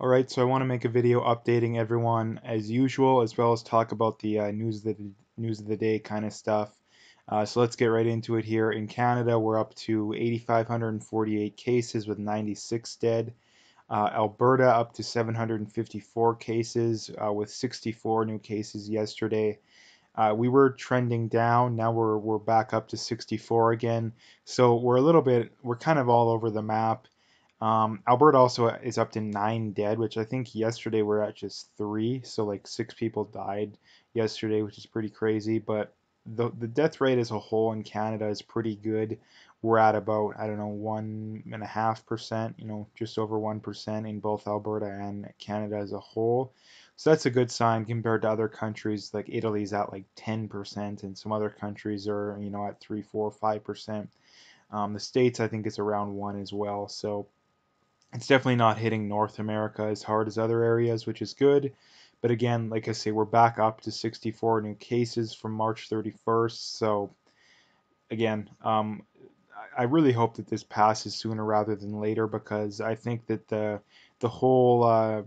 Alright, so I want to make a video updating everyone as usual, as well as talk about the news of the day kind of stuff. So let's get right into it here. In Canada, we're up to 8,548 cases with 96 dead. Alberta up to 754 cases with 64 new cases yesterday. We were trending down. Now we're back up to 64 again. So we're kind of all over the map. Alberta also is up to 9 dead, which I think yesterday we're at just three. So like 6 people died yesterday, which is pretty crazy. But the death rate as a whole in Canada is pretty good. We're at about, I don't know, 1.5%, just over 1% in both Alberta and Canada as a whole. So that's a good sign compared to other countries. Like Italy's at like 10%, and some other countries are, at 3, 4, 5%. The States, I think, is around 1 as well. So it's definitely not hitting North America as hard as other areas, which is good. But again, like I say, we're back up to 64 new cases from March 31st. So again, I really hope that this passes sooner rather than later, because I think that the whole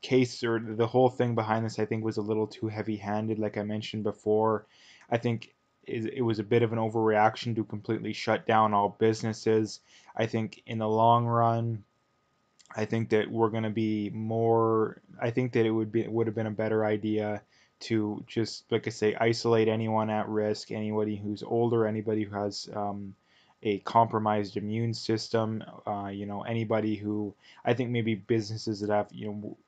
case, or the whole thing behind this, I think was a little too heavy-handed. Like I mentioned before, I think it was a bit of an overreaction to completely shut down all businesses. I think in the long run, I think that we're going to be more. I think that it would have been a better idea to just, like I say, isolate anyone at risk, anybody who's older, anybody who has a compromised immune system, anybody who, I think maybe businesses that have,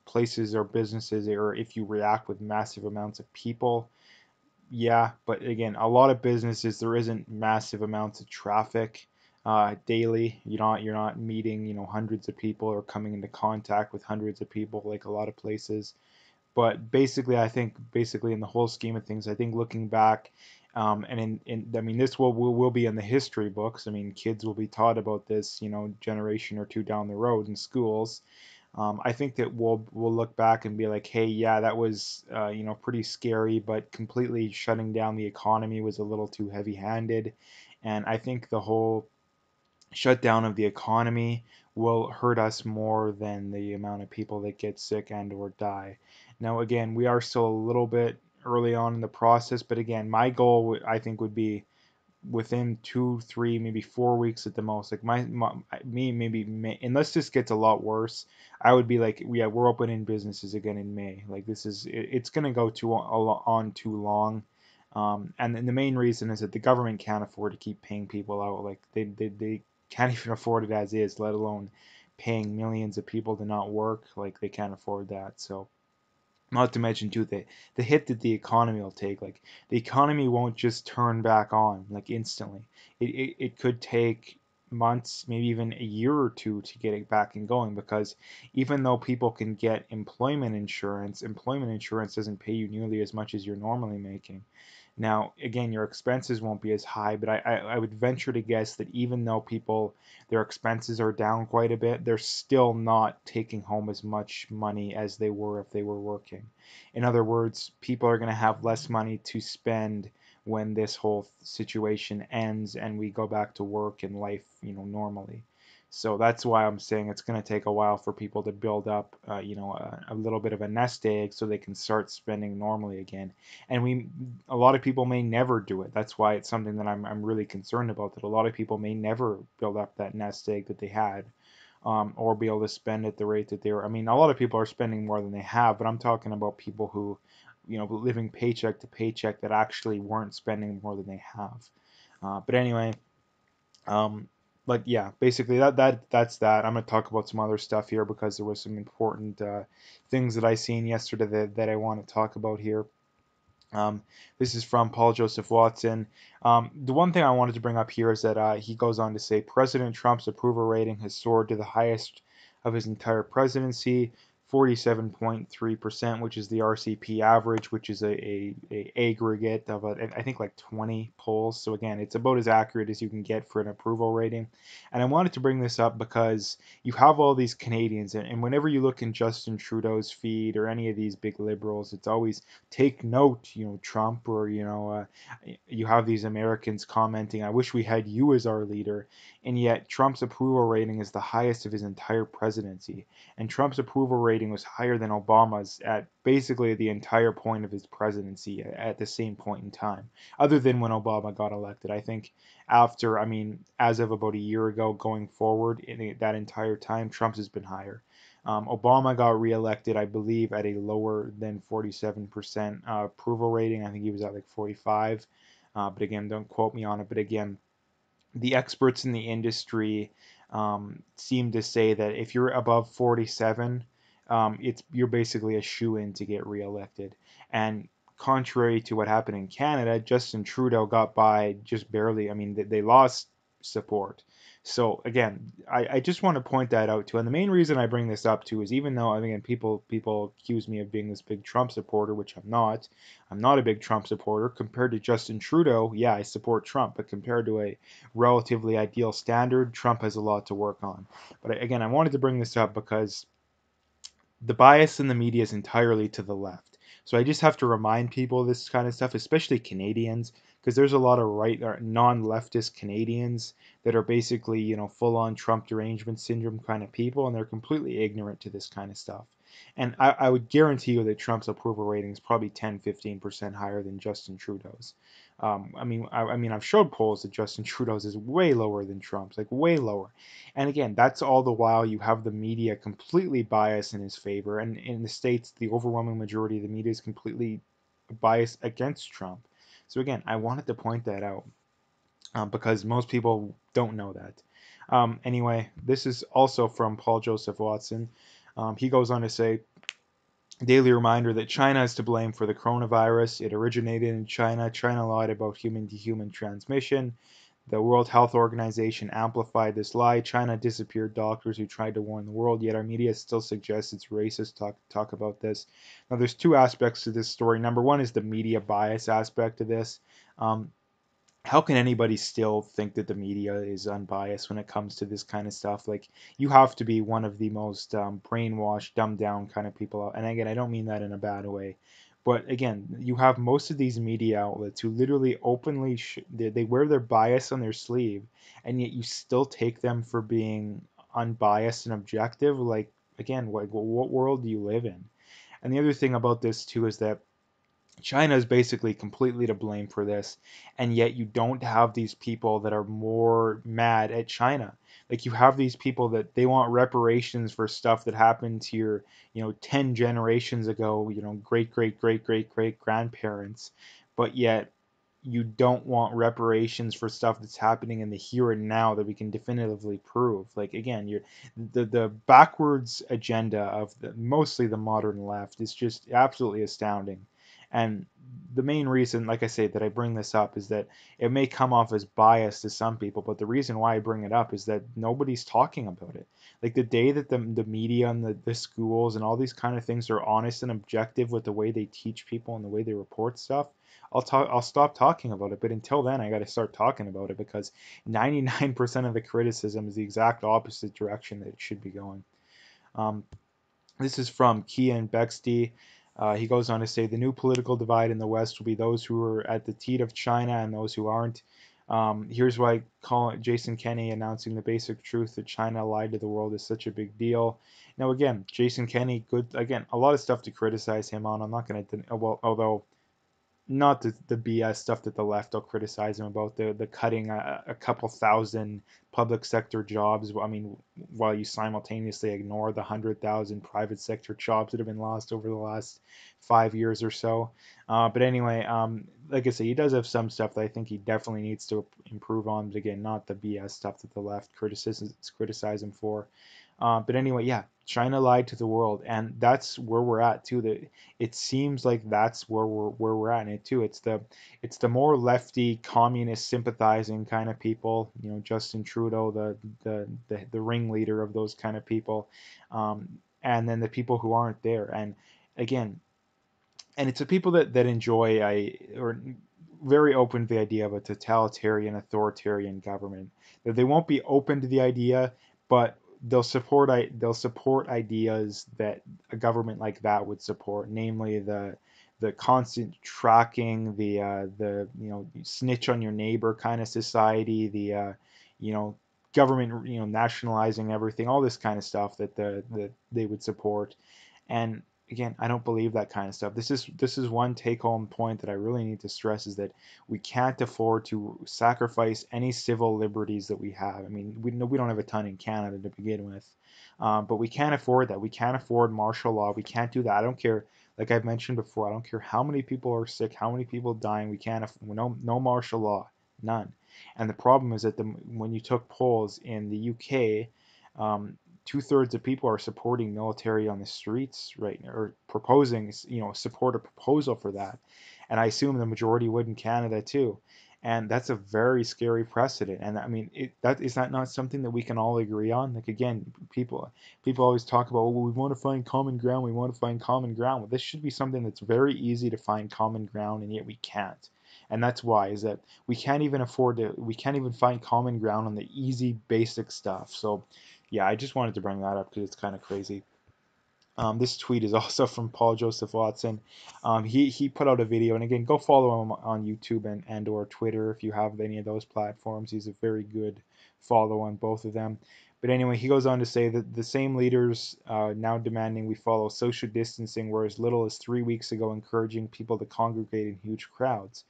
places or businesses, or if you react with massive amounts of people, yeah, but again, a lot of businesses, there isn't massive amounts of traffic daily. You're not meeting, hundreds of people or coming into contact with hundreds of people like a lot of places. But basically, I think basically in the whole scheme of things, I think looking back, and I mean, this will be in the history books. I mean, kids will be taught about this, generation or two down the road in schools. I think that we'll look back and be like, hey, yeah, that was pretty scary, but completely shutting down the economy was a little too heavy-handed, and I think the whole shutdown of the economy will hurt us more than the amount of people that get sick and or die. Now, again, we are still a little bit early on in the process, but again, my goal I think would be within 2, 3, maybe 4 weeks at the most. Like me, maybe May, unless this gets a lot worse, I would be like, yeah, we're opening businesses again in May. Like it's gonna go on too long. And then the main reason is that the government can't afford to keep paying people out. Like they can't even afford it as is, let alone paying millions of people to not work. Like they can't afford that. So not to mention too the hit that the economy will take. Like the economy won't just turn back on like instantly. It could take months, maybe even a year or two to get it back and going, because even though people can get employment insurance doesn't pay you nearly as much as you're normally making. Now, again, your expenses won't be as high, but I would venture to guess that even though their expenses are down quite a bit, they're still not taking home as much money as they were if they were working. In other words, people are going to have less money to spend when this whole situation ends and we go back to work and life, normally. So that's why I'm saying it's going to take a while for people to build up, a little bit of a nest egg so they can start spending normally again. And a lot of people may never do it. That's why it's something that I'm really concerned about. That a lot of people may never build up that nest egg that they had, or be able to spend at the rate that they were. I mean, a lot of people are spending more than they have, but I'm talking about people who, living paycheck to paycheck, that actually weren't spending more than they have. But anyway, um, yeah, basically that's that. I'm gonna talk about some other stuff here because there was some important things that I seen yesterday that I want to talk about here. Um, this is from Paul Joseph Watson. The one thing I wanted to bring up here is that he goes on to say President Trump's approval rating has soared to the highest of his entire presidency, 47.3%, which is the RCP average, which is a aggregate of I think like 20 polls. So again, it's about as accurate as you can get for an approval rating. And I wanted to bring this up because you have all these Canadians, and whenever you look in Justin Trudeau's feed or any of these big liberals, it's always take note, Trump, or you have these Americans commenting, "I wish we had you as our leader," and yet Trump's approval rating is the highest of his entire presidency. And Trump's approval rating was higher than Obama's at basically the entire point of his presidency at the same point in time, other than when Obama got elected. I think after, I mean, as of about a year ago going forward, in that entire time, Trump's has been higher. Obama got reelected, I believe, at a lower than 47% approval rating. I think he was at like 45. But again, don't quote me on it. But again, the experts in the industry seem to say that if you're above 47, you're basically a shoe-in to get reelected. And contrary to what happened in Canada, Justin Trudeau got by just barely. I mean, they lost support. So again, I just want to point that out too. And the main reason I bring this up too is, even though, again, people accuse me of being this big Trump supporter, which I'm not. I'm not a big Trump supporter. Compared to Justin Trudeau, yeah, I support Trump, but compared to a relatively ideal standard, Trump has a lot to work on. But again, I wanted to bring this up because the bias in the media is entirely to the left. So I just have to remind people of this kind of stuff, especially Canadians, because there's a lot of right or non-leftist Canadians that are basically, full-on Trump derangement syndrome kind of people, and they're completely ignorant to this kind of stuff. And I would guarantee you that Trump's approval rating is probably 10, 15% higher than Justin Trudeau's. I mean, I've showed polls that Justin Trudeau's is way lower than Trump's, like way lower. And again, that's all the while you have the media completely biased in his favor. And in the States, the overwhelming majority of the media is completely biased against Trump. So again, I wanted to point that out because most people don't know that. Anyway, this is also from Paul Joseph Watson. He goes on to say, daily reminder that China is to blame for the coronavirus. It originated in China. China lied about human to human transmission. The World Health Organization amplified this lie. China disappeared doctors who tried to warn the world, yet our media still suggests it's racist. Talk about this. Now, there's two aspects to this story. Number one is the media bias aspect of this. Um, how can anybody still think that the media is unbiased when it comes to this kind of stuff? Like, you have to be one of the most brainwashed, dumbed down kind of people. And again, I don't mean that in a bad way. But again, you have most of these media outlets who literally openly they wear their bias on their sleeve, and yet you still take them for being unbiased and objective. Like, again, what world do you live in? And the other thing about this too is that China is basically completely to blame for this, and yet you don't have these people that are more mad at China. Like, you have these people that they want reparations for stuff that happened to your, 10 generations ago, great, great, great, great, great grandparents, but yet you don't want reparations for stuff that's happening in the here and now that we can definitively prove. Like, again, the backwards agenda of mostly the modern left is just absolutely astounding. And the main reason, like I say, that I bring this up is that it may come off as biased to some people, but the reason why I bring it up is that nobody's talking about it. Like, the day that the media and the schools and all these kind of things are honest and objective with the way they teach people and the way they report stuff, I'll stop talking about it. But until then, I got to start talking about it because 99% of the criticism is the exact opposite direction that it should be going. Um, this is from Kian Bexty. He goes on to say the new political divide in the West will be those who are at the teat of China and those who aren't. Here's why Jason Kenney announcing the basic truth that China lied to the world is such a big deal. Now, again, Jason Kenney, good. Again, a lot of stuff to criticize him on. I'm not going to, well, although not the BS stuff that the left will criticize him about, the cutting a couple thousand public sector jobs. I mean, while you simultaneously ignore the 100,000 private sector jobs that have been lost over the last 5 years or so. But anyway, like I say, he does have some stuff that I think he definitely needs to improve on. But again, not the BS stuff that the left criticize him for. But anyway, yeah, China lied to the world, and that's where we're at too. That it seems like that's where we're at in it too. It's the more lefty, communist sympathizing kind of people. Justin Trudeau, the ringleader of those kind of people, and then the people who aren't there. And again, and it's the people that enjoy or very open to the idea of a totalitarian authoritarian government, that they won't be open to the idea, but they'll support ideas that a government like that would support, namely the constant tracking, the snitch on your neighbor kind of society, the you know government nationalizing everything, all this kind of stuff that they would support. And again, I don't believe that kind of stuff. This is one take home point that I really need to stress, is that we can't afford to sacrifice any civil liberties that we have. I mean, we know we don't have a ton in Canada to begin with, but we can't afford that. We can't afford martial law. We can't do that. I don't care. Like I've mentioned before, I don't care how many people are sick, how many people dying. We can't. No martial law, none. And the problem is that when you took polls in the UK, um, 2/3 of people are supporting military on the streets right now, or proposing, support a proposal for that. And I assume the majority would in Canada too. And that's a very scary precedent. And I mean, that is that not something that we can all agree on? Like again, people always talk about, well, we want to find common ground. We want to find common ground. Well, this should be something that's very easy to find common ground, and yet we can't. And that's why is that we can't even find common ground on the easy basic stuff. So yeah, I just wanted to bring that up because it's kind of crazy. This tweet is also from Paul Joseph Watson. He put out a video, and again, go follow him on YouTube and or Twitter if you have any of those platforms. He's a very good follow on both of them. But anyway, he goes on to say that the same leaders now demanding we follow social distancing were as little as 3 weeks ago encouraging people to congregate in huge crowds.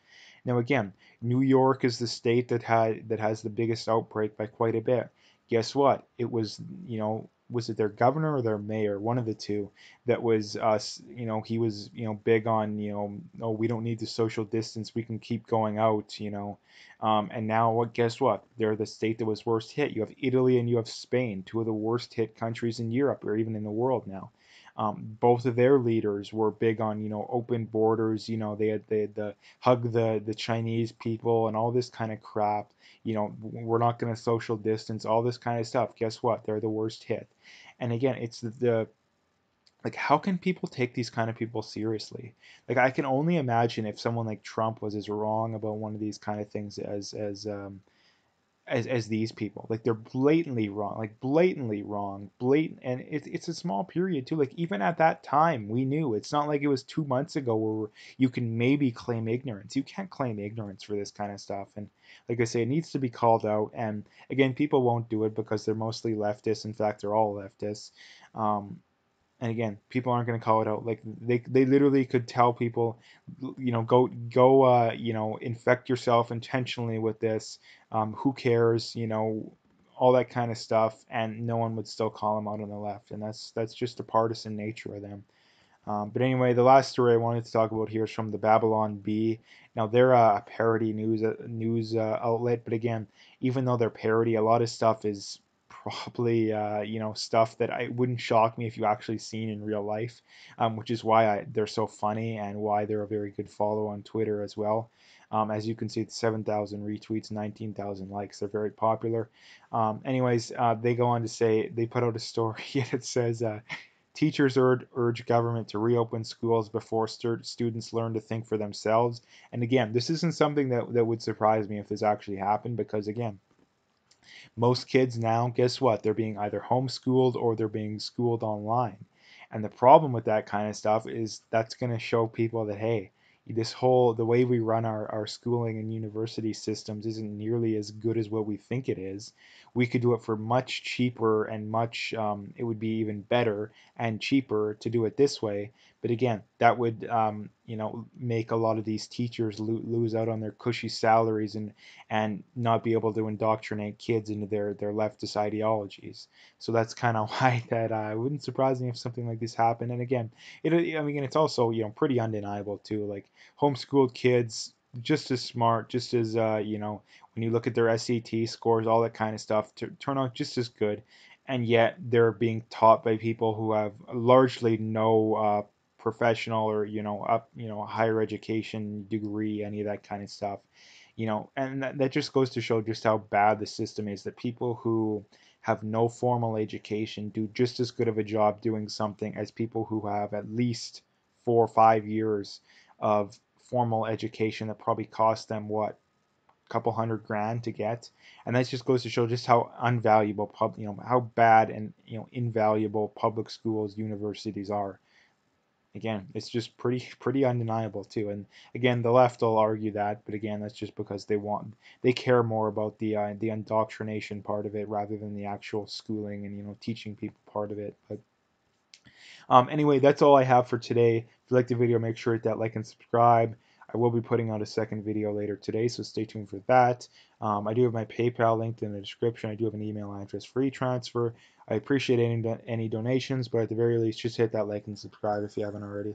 Now again, New York is the state that has the biggest outbreak by quite a bit. Guess what? It was, was it their governor or their mayor, one of the two, that was he was big on, oh, we don't need the social distance, we can keep going out, and now guess what, they're the state that was worst hit. You have Italy and you have Spain, two of the worst hit countries in Europe or even in the world now. Both of their leaders were big on open borders. They had the hug the Chinese people and all this kind of crap. We're not going to social distance, all this kind of stuff. Guess what? They're the worst hit. And again, it's the like, how can people take these kind of people seriously? Like, I can only imagine if someone like Trump was as wrong about one of these kind of things as these people. Like, they're blatantly wrong, like blatantly wrong, blatant. And it's a small period too. Like, even at that time, we knew. It's not like it was 2 months ago where you can maybe claim ignorance. You can't claim ignorance for this kind of stuff. And like I say, it needs to be called out. And again, people won't do it because they're mostly leftists. In fact, they're all leftists. And again, people aren't going to call it out. Like, they literally could tell people, go infect yourself intentionally with this. Who cares? All that kind of stuff, and no one would still call them out on the left. And that's just the partisan nature of them. But anyway, the last story I wanted to talk about here is from the Babylon Bee. Now they're a parody news outlet, but again, even though they're parody, a lot of stuff is probably stuff that I wouldn't shock me if you actually seen in real life, which is why they're so funny and why they're a very good follow on Twitter as well. As you can see, it's 7,000 retweets, 19,000 likes. They're very popular. Anyways, they go on to say they put out a story that says. Teachers urge government to reopen schools before students learn to think for themselves. And again, this isn't something that would surprise me if this actually happened, because again, most kids now, guess what? They're being either homeschooled or they're being schooled online. And the problem with that kind of stuff is that's going to show people that, hey, the way we run our schooling and university systems isn't nearly as good as what we think it is. We could do it for much cheaper and it would be even better and cheaper to do it this way. But again, that would, make a lot of these teachers lose out on their cushy salaries and not be able to indoctrinate kids into their leftist ideologies. So that's kind of why that wouldn't surprise me if something like this happened. And again, I mean, it's also pretty undeniable too. Like, homeschooled kids just as smart, just as when you look at their SAT scores, all that kind of stuff, to turn out just as good, and yet they're being taught by people who have largely no professional or higher education degree, any of that kind of stuff. And that just goes to show just how bad the system is, that people who have no formal education do just as good of a job doing something as people who have at least 4 or 5 years of formal education that probably cost them what, a couple $100,000 to get. And that just goes to show just how unvaluable how bad and invaluable public schools, universities are. Again, it's just pretty undeniable too. And again, the left will argue that, but again, that's just because they care more about the indoctrination part of it rather than the actual schooling and teaching people part of it. But anyway, that's all I have for today. If you like the video, make sure to hit that like and subscribe. I will be putting out a second video later today, so stay tuned for that. I do have my PayPal linked in the description. I do have an email address for e-transfer. I appreciate any donations, but at the very least, just hit that like and subscribe if you haven't already.